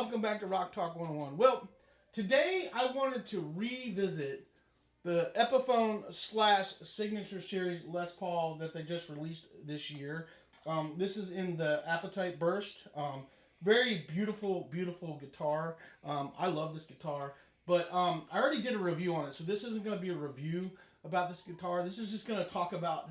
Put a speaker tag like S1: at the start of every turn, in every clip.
S1: welcome back to Rock Talk 101. Well, today I wanted to revisit the Epiphone Slash Signature Series Les Paul that they just released this year. This is in the Appetite Burst. Very beautiful, beautiful guitar. I love this guitar, but I already did a review on it, so this isn't going to be a review about this guitar. This is just going to talk about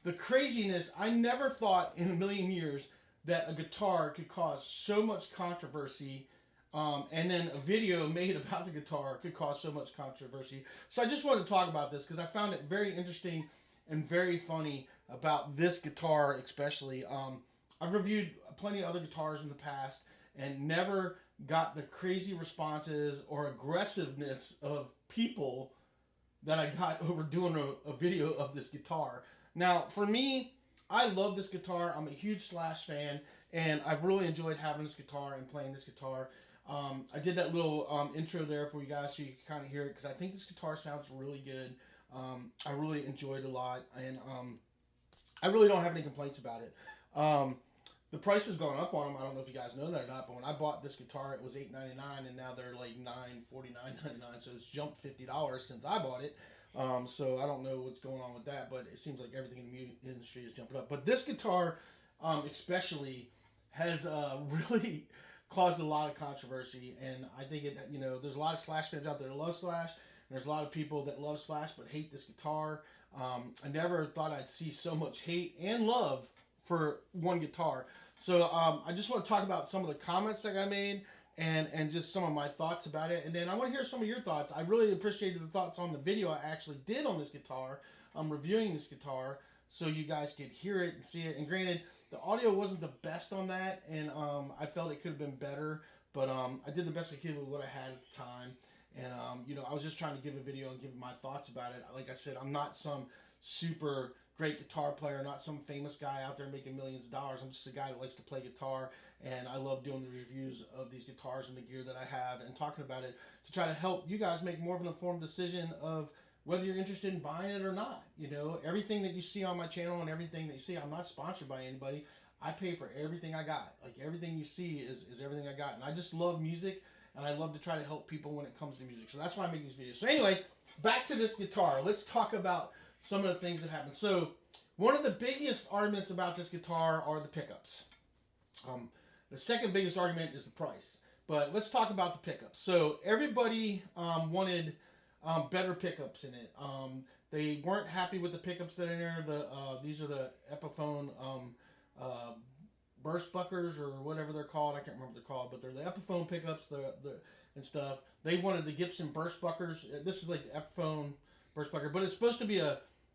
S1: the craziness. I never thought in a million years that a guitar could cause so much controversy, and then a video made about the guitar could cause so much controversy. So I just wanted to talk about this because I found it very interesting and very funny about this guitar especially. I've reviewed plenty of other guitars in the past and never got the crazy responses or aggressiveness of people that I got over doing a video of this guitar. Now, for me, I love this guitar. I'm a huge Slash fan, and I've really enjoyed having this guitar and playing this guitar. I did that little intro there for you guys so you can kind of hear it because I think this guitar sounds really good. I really enjoyed it a lot, and I really don't have any complaints about it. The price has gone up on them. I don't know if you guys know that or not, but when I bought this guitar, it was $8.99, and now they're like $9.49.99. So it's jumped $50 since I bought it. So I don't know what's going on with that, but it seems like everything in the music industry is jumping up. But this guitar, especially, has really caused a lot of controversy, and I think there's a lot of Slash fans out there that love Slash, and there's a lot of people that love Slash but hate this guitar. I never thought I'd see so much hate and love for one guitar. So I just want to talk about some of the comments that I made and just some of my thoughts about it. And then I want to hear some of your thoughts. I really appreciated the thoughts on the video I actually did on this guitar. I'm reviewing this guitar so you guys could hear it and see it. And granted, the audio wasn't the best on that, and I felt it could have been better. But I did the best I could with what I had at the time. And, I was just trying to give a video and give my thoughts about it. Like I said, I'm not some super great guitar player, not some famous guy out there making millions of dollars. I'm just a guy that likes to play guitar, and I love doing the reviews of these guitars and the gear that I have and talking about it to try to help you guys make more of an informed decision of whether you're interested in buying it or not. Everything that you see on my channel and everything that you see, I'm not sponsored by anybody. I pay for everything I got. Like, everything you see is everything I got. And I just love music, and I love to try to help people when it comes to music. So that's why I make these videos. So anyway, back to this guitar. Let's talk about some of the things that happen. So one of the biggest arguments about this guitar are the pickups. The second biggest argument is the price. But let's talk about the pickups. So everybody wanted better pickups in it. They weren't happy with the pickups that are in there. These are the Epiphone burst buckers or whatever they're called. I can't remember what they're called, but they're the Epiphone pickups and stuff. They wanted the Gibson burst buckers. This is like the Epiphone burst bucker, but it's supposed to be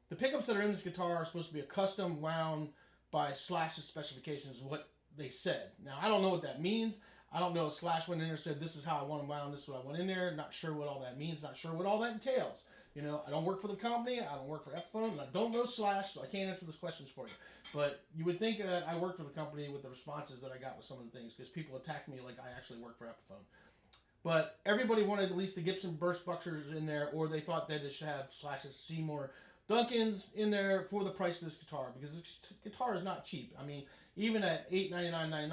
S1: the pickups that are in this guitar are supposed to be a custom wound by Slash's specifications, is what they said. Now, I don't know what that means. I don't know if Slash went in there and said, this is how I want them wound, this is what I want in there. Not sure what all that means, not sure what all that entails. I don't work for the company, I don't work for Epiphone, and I don't know Slash, so I can't answer those questions for you. But you would think that I work for the company with the responses that I got with some of the things, because people attack me like I actually work for Epiphone. But everybody wanted at least the Gibson burst buckers in there, or they thought that it should have Slash's Seymour Duncans in there for the price of this guitar, because this guitar is not cheap. I mean, even at $899.99,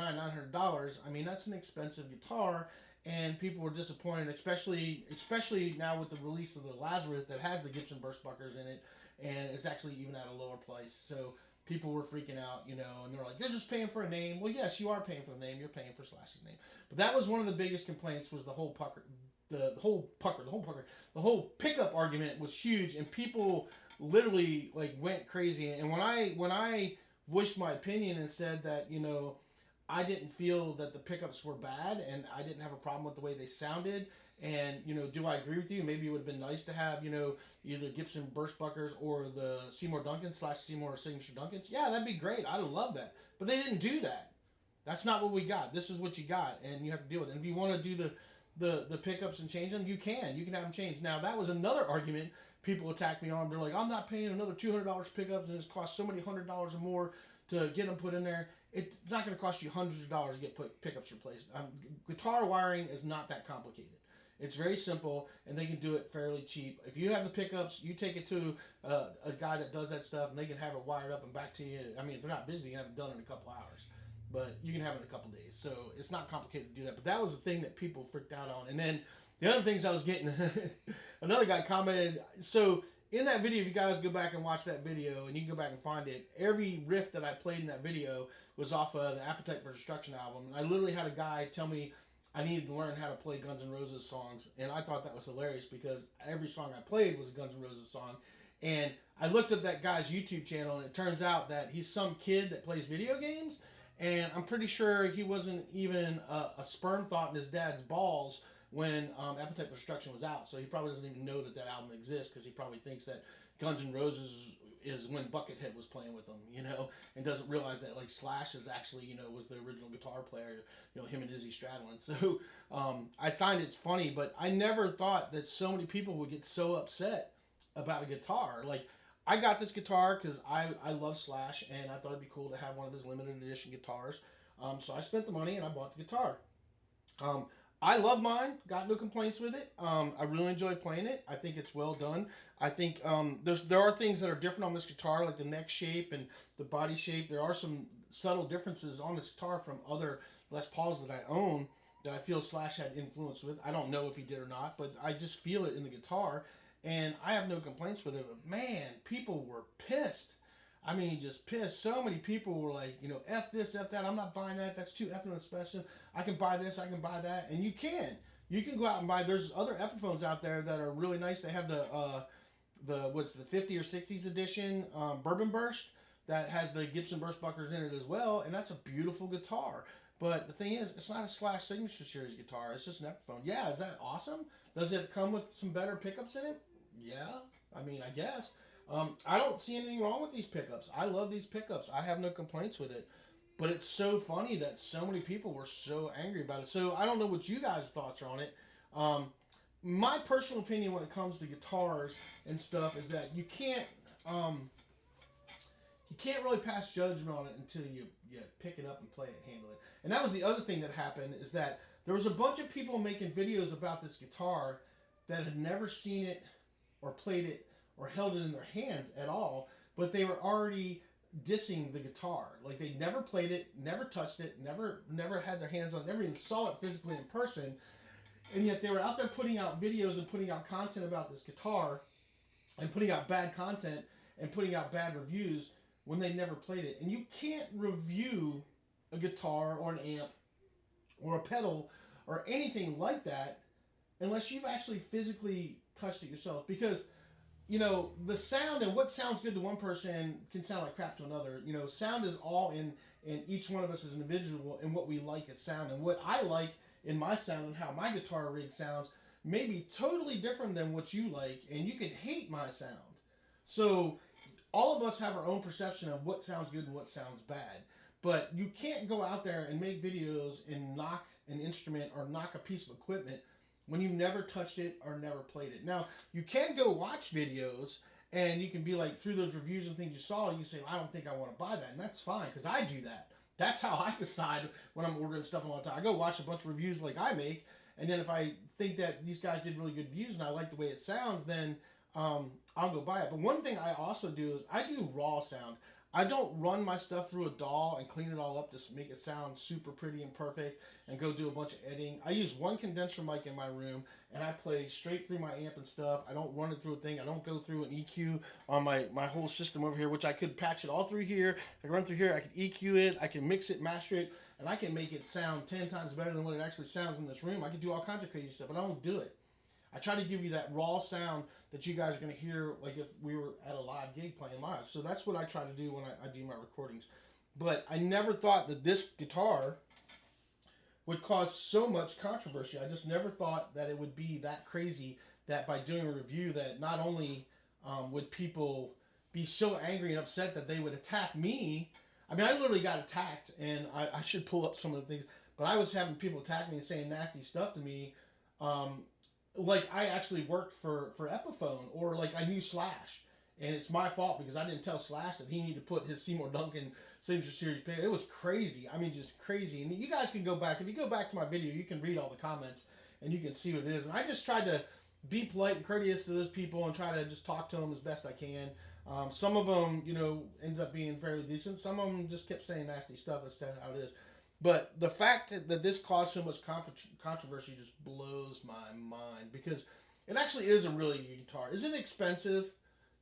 S1: $900, I mean, that's an expensive guitar, and people were disappointed, especially now with the release of the Lazarus that has the Gibson burst buckers in it, and it's actually even at a lower price. So people were freaking out, and they're like, they're just paying for a name. Well, yes, you are paying for the name. You're paying for Slash's name. But that was one of the biggest complaints, was the whole whole pickup argument was huge, and people literally went crazy. And when I voiced my opinion and said that, I didn't feel that the pickups were bad, and I didn't have a problem with the way they sounded. And, do I agree with you? Maybe it would have been nice to have, either Gibson burst buckers or the Seymour Duncans / Seymour Signature Duncans. Yeah, that'd be great. I'd love that. But they didn't do that. That's not what we got. This is what you got, and you have to deal with it. And if you want to do the pickups and change them, you can have them changed. Now, that was another argument people attacked me on. They're like, I'm not paying another $200 pickups, and it's cost so many $100 or more to get them put in there. It's not going to cost you hundreds of dollars to get pickups replaced. Guitar wiring is not that complicated. It's very simple, and they can do it fairly cheap. If you have the pickups, you take it to a guy that does that stuff, and they can have it wired up and back to you. I mean, if they're not busy, you can have it done in a couple hours. but you can have it in a couple days. So it's not complicated to do that. But that was the thing that people freaked out on. And then the other things I was getting, another guy commented, so in that video, if you guys go back and watch that video, and you can go back and find it, every riff that I played in that video was off of the Appetite for Destruction album. And I literally had a guy tell me I needed to learn how to play Guns N' Roses songs, and I thought that was hilarious because every song I played was a Guns N' Roses song. And I looked up that guy's YouTube channel, and it turns out that he's some kid that plays video games, and I'm pretty sure he wasn't even a sperm thought in his dad's balls when Appetite for Destruction was out. So he probably doesn't even know that that album exists because he probably thinks that Guns N' Roses is when Buckethead was playing with them, you know, and doesn't realize that like Slash is actually, you know, was the original guitar player, you know, him and Izzy Stradlin. So I find it's funny, but I never thought that so many people would get so upset about a guitar. Like, I got this guitar because I love Slash, and I thought it'd be cool to have one of his limited edition guitars. So I spent the money and I bought the guitar. I love mine. Got no complaints with it. I really enjoy playing it. I think it's well done. I think there are things that are different on this guitar, like the neck shape and the body shape. There are some subtle differences on this guitar from other Les Pauls that I own that I feel Slash had influence with. I don't know if he did or not, but I just feel it in the guitar, and I have no complaints with it. But man, people were pissed. I mean, just pissed. So many people were like, you know, F this, F that. I'm not buying that. That's too effing expensive. I can buy this. I can buy that. And you can. You can go out and buy. There's other Epiphones out there that are really nice. They have the 50 or 60s edition Bourbon Burst that has the Gibson Burst Buckers in it as well. And that's a beautiful guitar. But the thing is, it's not a Slash Signature Series guitar. It's just an Epiphone. Yeah, is that awesome? Does it come with some better pickups in it? Yeah. I mean, I guess. I don't see anything wrong with these pickups. I love these pickups. I have no complaints with it. But it's so funny that so many people were so angry about it. So I don't know what you guys' thoughts are on it. My personal opinion when it comes to guitars and stuff is that you can't really pass judgment on it until you pick it up and play it and handle it. And that was the other thing that happened, is that there was a bunch of people making videos about this guitar that had never seen it or played it or held it in their hands at all, but they were already dissing the guitar. Like, they never played it, never touched it, never had their hands on it, never even saw it physically in person, and yet they were out there putting out videos and putting out content about this guitar and putting out bad content and putting out bad reviews when they never played it. And you can't review a guitar or an amp or a pedal or anything like that unless you've actually physically touched it yourself, because you know, the sound and what sounds good to one person can sound like crap to another. You know, sound is all in each one of us as an individual and what we like as sound. And what I like in my sound and how my guitar rig sounds may be totally different than what you like, and you can hate my sound. So all of us have our own perception of what sounds good and what sounds bad. But you can't go out there and make videos and knock an instrument or knock a piece of equipment when you've never touched it or never played it. Now, you can go watch videos, and you can be like, through those reviews and things you saw, you say, well, I don't think I want to buy that, and that's fine, because I do that. That's how I decide when I'm ordering stuff all the time. I go watch a bunch of reviews like I make, and then if I think that these guys did really good reviews and I like the way it sounds, then I'll go buy it. But one thing I also do is I do raw sound. I don't run my stuff through a DAW and clean it all up to make it sound super pretty and perfect and go do a bunch of editing. I use one condenser mic in my room, and I play straight through my amp and stuff. I don't run it through a thing. I don't go through an EQ on my whole system over here, which I could patch it all through here. I can run through here. I can EQ it. I can mix it, master it, and I can make it sound 10 times better than what it actually sounds in this room. I can do all kinds of crazy stuff, but I don't do it. I try to give you that raw sound that you guys are going to hear like if we were at a live gig playing live. So that's what I try to do when I do my recordings. But I never thought that this guitar would cause so much controversy. I just never thought that it would be that crazy that by doing a review that not only would people be so angry and upset that they would attack me. I mean, I literally got attacked, and I should pull up some of the things, but I was having people attack me and saying nasty stuff to me. Like I actually worked for Epiphone, or like I knew Slash, and it's my fault because I didn't tell Slash that he needed to put his Seymour Duncan Signature Series pick. It was crazy. I mean, just crazy. And you guys can go back. If you go back to my video, you can read all the comments and you can see what it is. And I just tried to be polite and courteous to those people and try to just talk to them as best I can. Some of them, ended up being fairly decent. Some of them just kept saying nasty stuff. That's how it is. But the fact that this caused so much controversy just blows my mind because it actually is a really good guitar. Is it expensive?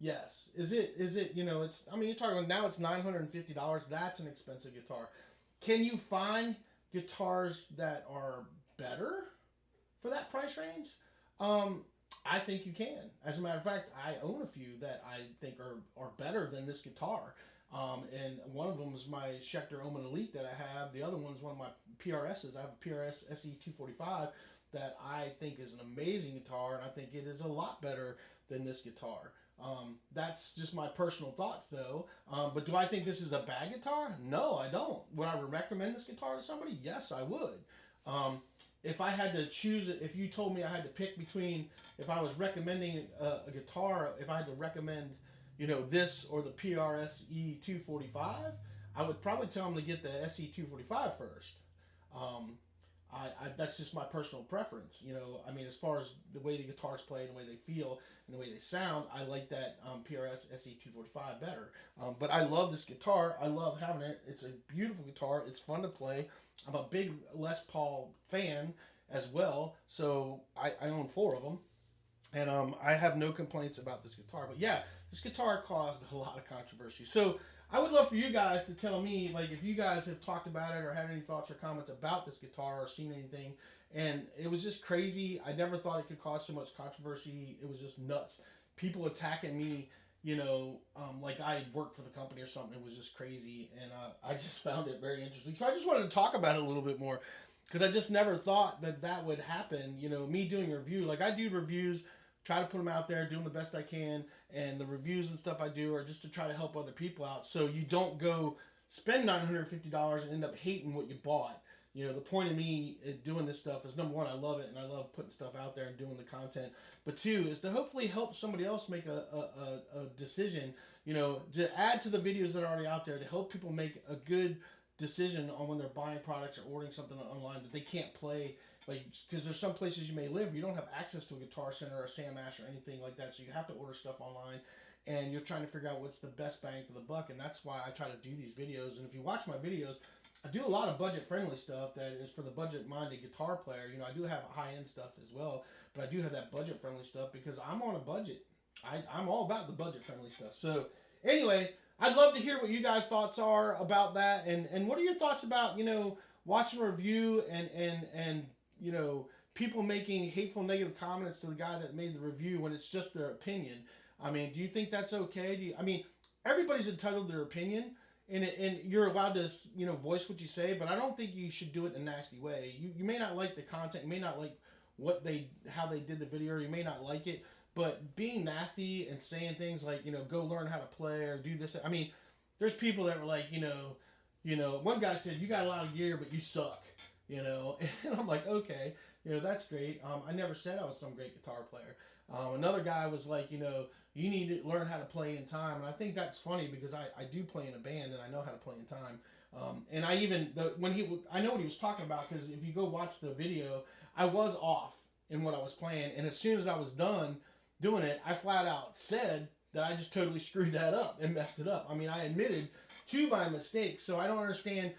S1: Yes. Is it? It's. I mean, you're talking now. It's $950. That's an expensive guitar. Can you find guitars that are better for that price range? I think you can. As a matter of fact, I own a few that I think are better than this guitar. And one of them is my Schecter Omen Elite that I have. The other one is one of my PRSs. I have a PRS SE245 that I think is an amazing guitar, and I think it is a lot better than this guitar. That's just my personal thoughts, though. But do I think this is a bad guitar? No, I don't. Would I recommend this guitar to somebody? Yes, I would. If I had to choose it, if you told me I had to pick between, if I was recommending a guitar, if I had to recommend, this or the PRS E245, I would probably tell them to get the SE245 first. That's just my personal preference. I mean, as far as the way the guitars play and the way they feel and the way they sound, I like that PRS SE245 better. But I love this guitar. I love having it. It's a beautiful guitar. It's fun to play. I'm a big Les Paul fan as well, so I own 4 of them. And I have no complaints about this guitar. But yeah, this guitar caused a lot of controversy. So I would love for you guys to tell me, like, if you guys have talked about it or had any thoughts or comments about this guitar or seen anything. And it was just crazy. I never thought it could cause so much controversy. It was just nuts. People attacking me, like I worked for the company or something. It was just crazy. And I just found it very interesting. So I just wanted to talk about it a little bit more because I just never thought that would happen. Me doing a review. Like I do reviews, try to put them out there, doing the best I can, and the reviews and stuff I do are just to try to help other people out. So you don't go spend $950 and end up hating what you bought. The point of me doing this stuff is, number one, I love it and I love putting stuff out there and doing the content. But 2 is to hopefully help somebody else make a decision. To add to the videos that are already out there to help people make a good decision on when they're buying products or ordering something online that they can't play. Like, because there's some places you may live, you don't have access to a Guitar Center or a Sam Ash or anything like that, so you have to order stuff online, and you're trying to figure out what's the best bang for the buck, and that's why I try to do these videos. And if you watch my videos, I do a lot of budget-friendly stuff that is for the budget-minded guitar player. I do have high-end stuff as well, but I do have that budget-friendly stuff because I'm on a budget. I'm all about the budget-friendly stuff. So, anyway, I'd love to hear what you guys' thoughts are about that, and what are your thoughts about, watching a review and people making hateful, negative comments to the guy that made the review when it's just their opinion. I mean, do you think that's okay? Everybody's entitled to their opinion, and you're allowed to, voice what you say, but I don't think you should do it in a nasty way. You may not like the content, you may not like how they did the video, or you may not like it, but being nasty and saying things like, go learn how to play or do this. I mean, there's people that were like, one guy said, you got a lot of gear, but you suck. And I'm like, okay, that's great. I never said I was some great guitar player. Another guy was like, you need to learn how to play in time. And I think that's funny because I do play in a band and I know how to play in time. And I know what he was talking about, because if you go watch the video, I was off in what I was playing. And as soon as I was done doing it, I flat out said that I just totally screwed that up and messed it up. I mean, I admitted to my mistakes. So I don't understand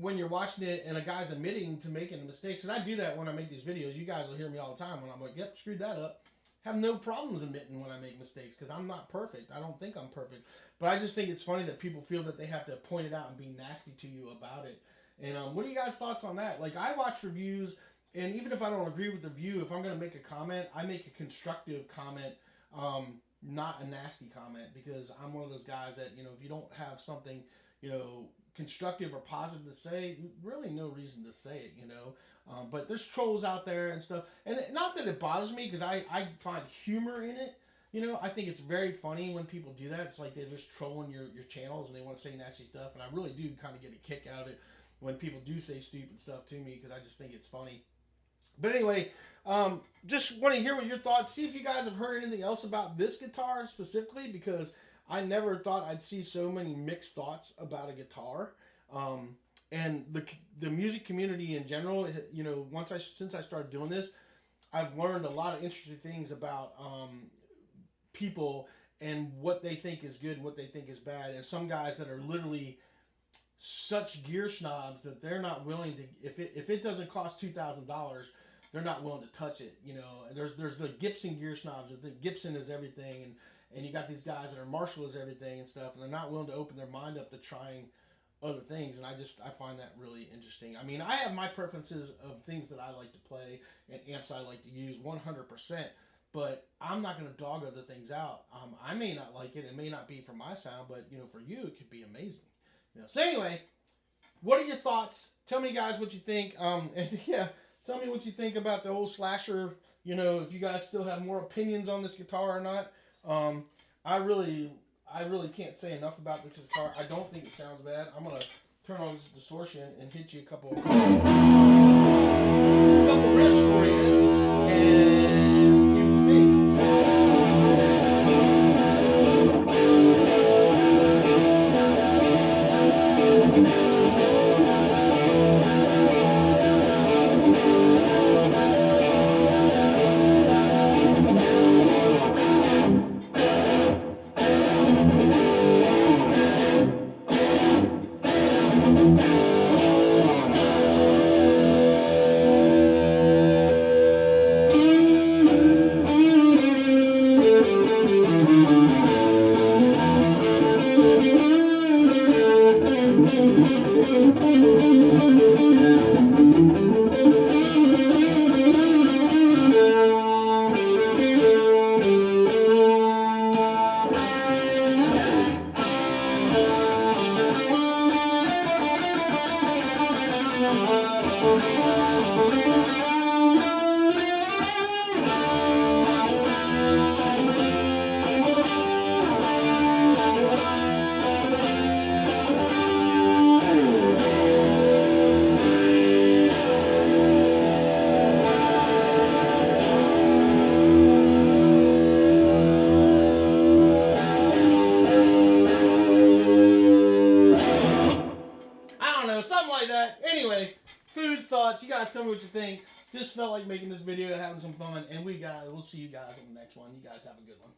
S1: when you're watching it and a guy's admitting to making mistakes. And I do that when I make these videos. You guys will hear me all the time when I'm like, yep, screwed that up. Have no problems admitting when I make mistakes because I'm not perfect. I don't think I'm perfect. But I just think it's funny that people feel that they have to point it out and be nasty to you about it. And what are you guys' thoughts on that? Like, I watch reviews, and even if I don't agree with the review, if I'm going to make a comment, I make a constructive comment, not a nasty comment, because I'm one of those guys that, if you don't have something, constructive or positive to say, really no reason to say it, but there's trolls out there and stuff, and not that it bothers me, because I find humor in it. I think it's very funny when people do that. It's like they're just trolling your channels and they want to say nasty stuff, and I really do kind of get a kick out of it when people do say stupid stuff to me, because I just think it's funny. But anyway, just want to hear what your thoughts. See if you guys have heard anything else about this guitar specifically, because I never thought I'd see so many mixed thoughts about a guitar. And the music community in general, since I started doing this, I've learned a lot of interesting things about people and what they think is good and what they think is bad. And some guys that are literally such gear snobs that they're not willing to, if it doesn't cost $2,000, they're not willing to touch it. You know, and there's the Gibson gear snobs that think Gibson is everything, and you got these guys that are Marshall is everything and stuff, and they're not willing to open their mind up to trying other things. And I find that really interesting. I mean, I have my preferences of things that I like to play and amps I like to use 100%, but I'm not going to dog other things out. I may not like it. It may not be for my sound, but you know, for you, it could be amazing. You know, so anyway, what are your thoughts? Tell me, guys, what you think. And yeah, tell me what you think about the whole Slasher. You know, if you guys still have more opinions on this guitar or not. I really can't say enough about this guitar. I don't think it sounds bad. I'm gonna turn on this distortion and hit you a couple riffs for you and see what you think. Something like that. Anyway, food thoughts. You guys tell me what you think. Just felt like making this video, having some fun, and we'll see you guys on the next one. You guys have a good one.